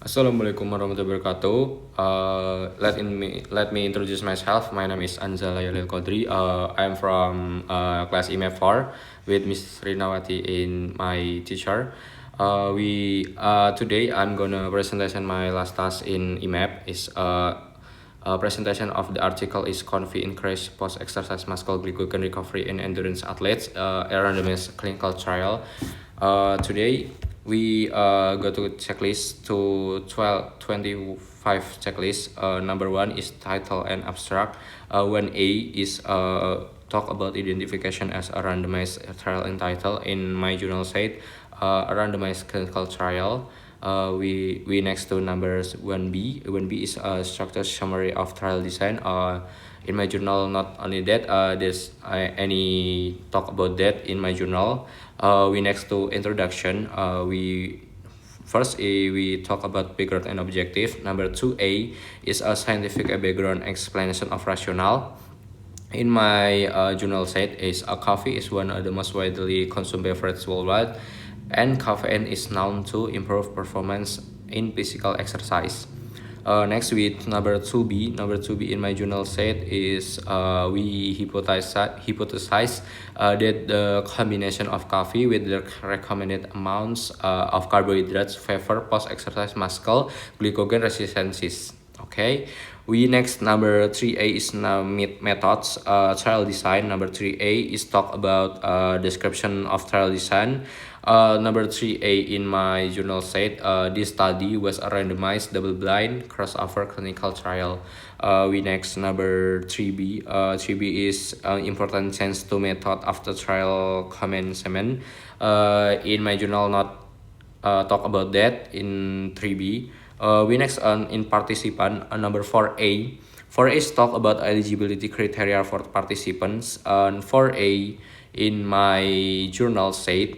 Assalamualaikum warahmatullahi wabarakatuh. Let me introduce myself. My name is Anzala Yalil Qadri. I am from class IMF 4 with Miss Rinawati in my teacher. We Today I'm gonna presentation my last task in IMAP is a presentation of the article is Confi Increase Post Exercise Muscle Glycogen Recovery in Endurance Athletes, a randomized clinical trial. Today we go to checklist to 25 checklist. Number one is title and abstract. 1A is talk about identification as a randomized trial and title. In my journal said a randomized clinical trial. We next to numbers 1B. 1B is a structured summary of trial design. In my journal, not only that, there's any talk about that in my journal. We next to introduction. We talk about background and objective. Number 2A is a scientific background explanation of rationale. In my journal said is coffee is one of the most widely consumed beverages worldwide, and caffeine is known to improve performance in physical exercise. Next with number 2B. Number 2B in my journal said is we hypothesize that the combination of coffee with the recommended amounts of carbohydrates favor post-exercise muscle glycogen resistance. Okay, we next number 3A is now methods trial design. Number 3A is talk about description of trial design. Number 3A in my journal said this study was a randomized double-blind crossover clinical trial. We next number 3B. 3B is important change to method after trial commencement. In my journal not talk about that in 3B. We next in participant number 4A. 4A is talk about eligibility criteria for participants. And 4A in my journal said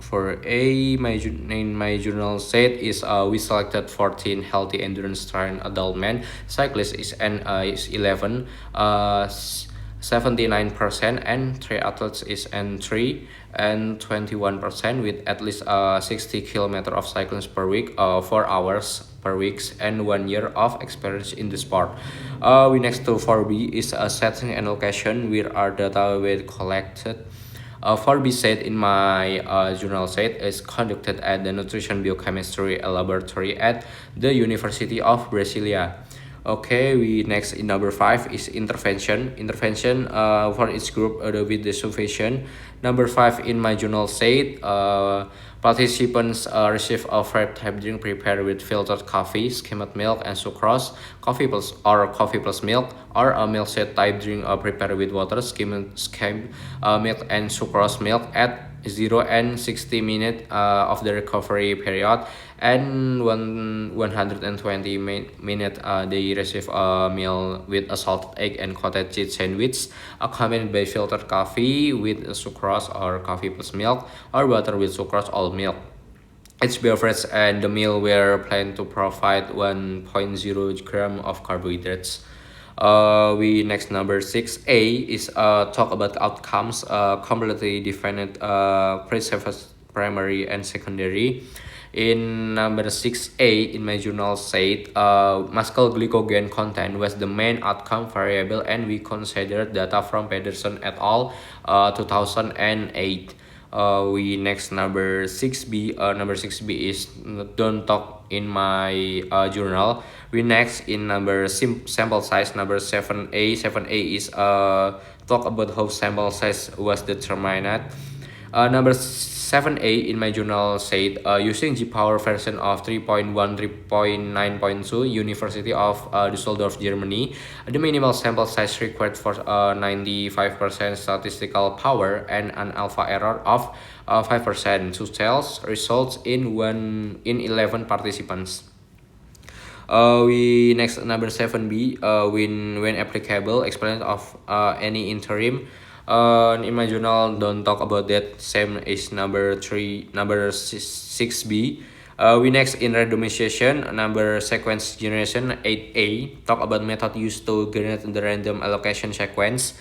for in my journal said is we selected 14 healthy endurance trained adult men. Cyclist is 11, 79%, and triathletes is N3 and 21% with at least 60 kilometers of cycling per week, 4 hours per week, and 1 year of experience in the sport. We next to 4B is a setting and location where our data were collected. 4B said in my journal said is conducted at the Nutrition Biochemistry Laboratory at the University of Brasilia. Okay, we next in number 5 is intervention. Intervention for each group with the sufficient. Number 5 in my journal said participants receive a Fred type drink prepared with filtered coffee, skimmed milk, and sucrose. Coffee plus milk, or a milkshake type drink prepared with water, skimmed milk, and sucrose milk at 0 and 60 minutes of the recovery period, and 120 minutes they receive a meal with a salted egg and cottage cheese sandwich accompanied by filtered coffee with sucrose or coffee plus milk, or butter with sucrose or milk. Each beverage and the meal were planned to provide 1.0 gram of carbohydrates. We next number 6A is talk about outcomes, completely defined primary and secondary. In number 6A in my journal said muscle glycogen content was the main outcome variable, and we considered data from Pedersen et al. 2008. We next number 6B. Number 6B is don't talk in my journal. We next in number sample size. Number 7A. 7A is talk about how sample size was determined. Number 7A in my journal said using G-Power version of 3.1, 3.9.2 University of Düsseldorf, Germany, the minimal sample size required for 95% statistical power and an alpha error of 5% to tell results in 11 participants. We next number 7B. When applicable, explanation of any interim. In my journal don't talk about that, same as number 6B. We next in randomization, number sequence generation 8A, talk about method used to generate the random allocation sequence.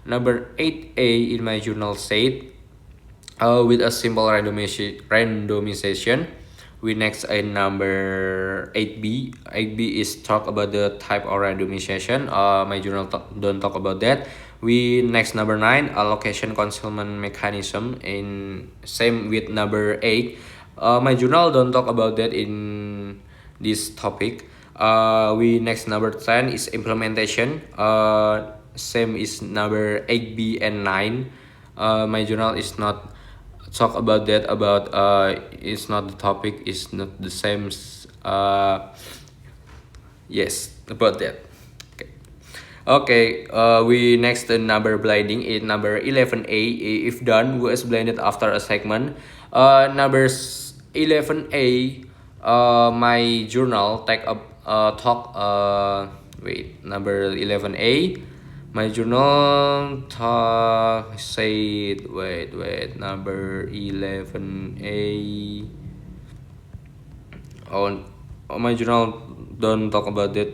Number 8A in my journal said with a simple randomization We next in number 8b. 8b is talk about the type of randomization. My journal don't talk about that. We next number 9, allocation concealment mechanism. In same with number 8. My journal don't talk about that in this topic. We next number 10 is implementation. Same is number 8b and 9. My journal is not talk about that about it's not the topic, is not the same. Yes, about that. Okay. Okay, we next the number blinding in number 11a. If done, who is blinded after a segment. Number 11a. My journal take up talk. Wait, number 11a. My journal talk say wait number 11a. My journal don't talk about that.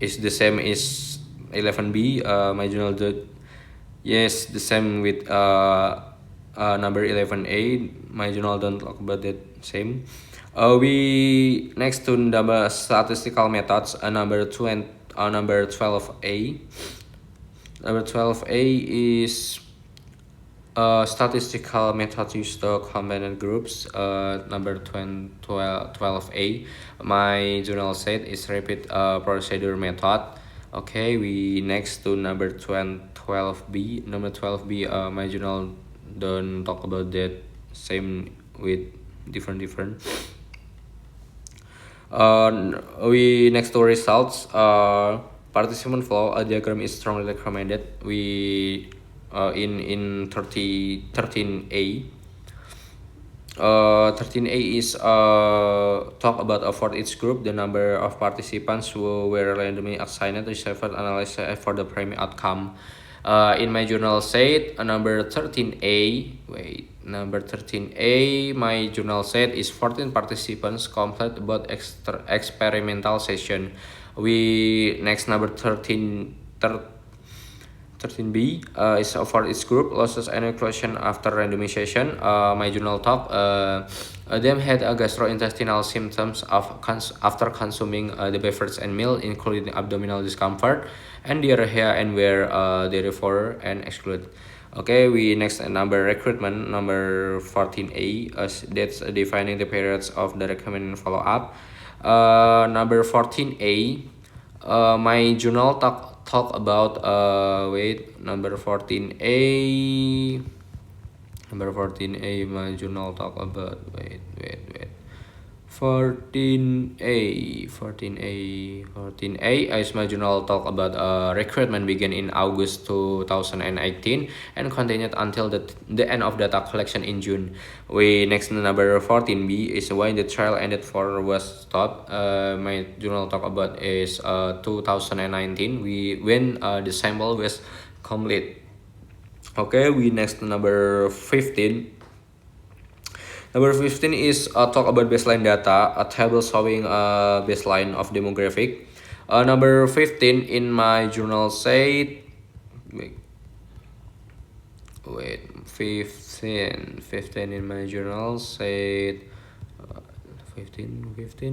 Is the same is 11b. My journal did, yes, the same with number 11a. My journal don't talk about that same. We next to number statistical methods. Number 12a. Number 12a is statistical methods used to combine groups. Number 12a. My journal said is repeat procedure method. Okay, we next to number 12b. Number 12b. My journal don't talk about that. Same with different. We next to results. Participant flow diagram is strongly recommended. We in 13a. 13a is talk about for each group the number of participants who were randomly assigned to separate analysis for the primary outcome. In my journal said number 13a. Number 13a. My journal said is 14 participants complete about experimental session. We next number 13b is for each group losses and inclusion after randomization. My journal talk. Them had gastrointestinal symptoms after consuming the beverage and meal, including abdominal discomfort and diarrhea, and were they refer and excluded. Okay, we next number recruitment number 14a. That's defining the periods of the recommended follow-up. Number 14a. My journal talk about number 14a. Number 14a. My journal talk about 14a is my journal talk about recruitment began in August 2018 and continued until the end of data collection in June. We next number 14b is why the trial ended for was stopped. My journal talk about is 2019 when the sample was complete. Okay, we next number 15. Number 15 is talk about baseline data, a table showing a baseline of demographic. Number 15 in my journal said, 15 in my journal said, 15, 15.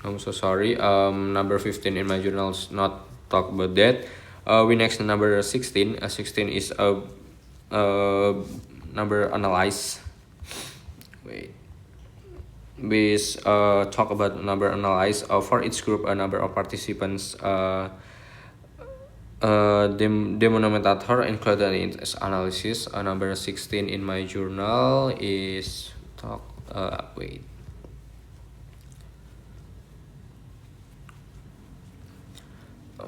I'm so sorry. Number 15 in my journals not talk about that. We next number 16. 16 is number analyze. We talk about number analyze for each group a number of participants. Denominator included in this analysis. Number 16 in my journal is talk.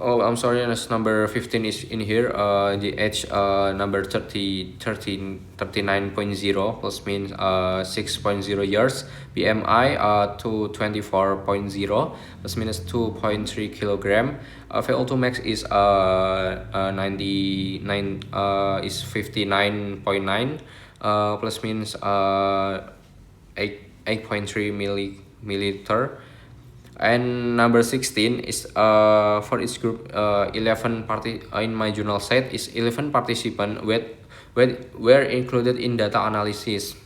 Oh, I'm sorry, as number 15 is in here. The age number 39.0 plus means 6.0 years. BMI to 24.0 plus minus 2.3 kilogram. VO2 max is 99 is 59.9 plus means 8.3 milliliter. And number 16 is for each group 11 party in my journal set is 11 participant were included in data analysis.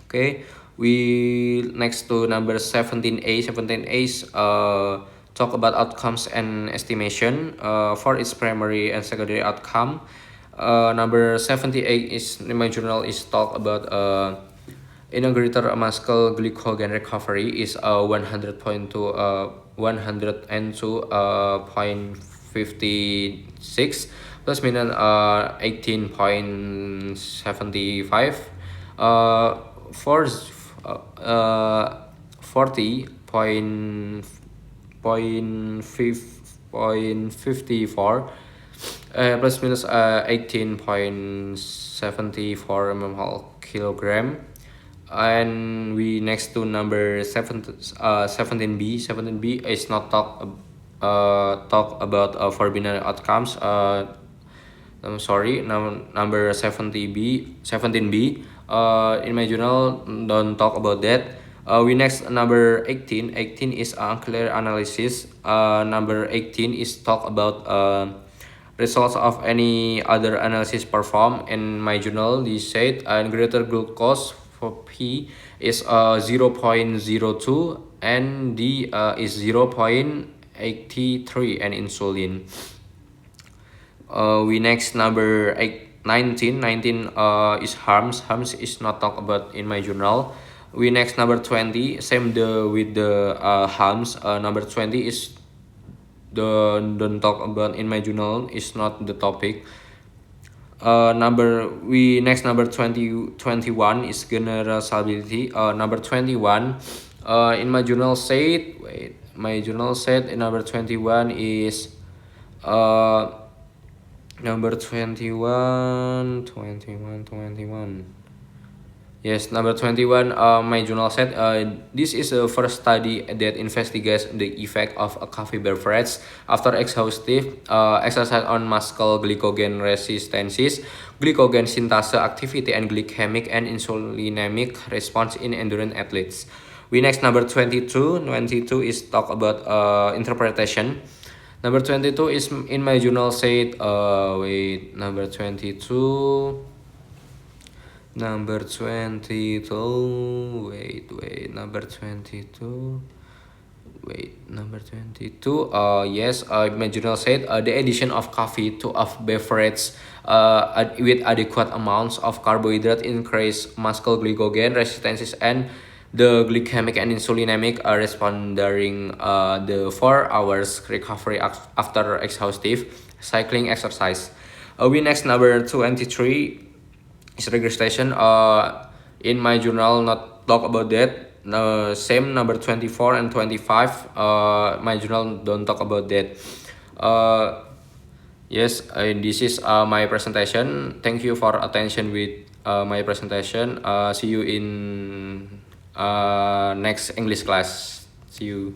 Okay, we next to number 17A. 17A is talk about outcomes and estimation for its primary and secondary outcome. Number 78 is in my journal is talk about integrator muscle glycogen recovery is 102.56 plus minus 18.75 for 40.54 plus minus 18.74 mmol kilogram. And we next to number 17B. 17B is not talk about forbidden outcomes. I'm sorry. Number 17B. In my journal don't talk about that. We next number 18. 18 is unclear analysis. Number 18 is talk about results of any other analysis performed. In my journal, this said greater glucose for P is 0.02 and D is 0.83 and insulin. We next number 19 is harms. Harms is not talked about in my journal. We next number 20, same with the harms. Number 20 is don't talk about in my journal, is not the topic. Number 21 is generalizability. Number 21 in my journal said, in number 21 is number 21. Yes, number 21, my journal said this is the first study that investigates the effect of a coffee beverage after exhaustive exercise on muscle glycogen resistances, glycogen synthase activity, and glycemic and insulinemic response in endurance athletes. We next number 22. 22 is talk about interpretation. Number 22 is in my journal said number 22. Number 22, number 22. Yes, my journal said the addition of coffee to a beverage with adequate amounts of carbohydrate increase muscle glycogen resistances and the glycemic and insulinemic response during the 4 hours recovery after exhaustive cycling exercise. We next number 23 is regression. In my journal not talk about that. Same number 24 and 25. My journal don't talk about that. Yes, this is my presentation. Thank you for attention with my presentation. See you in next English class. See you.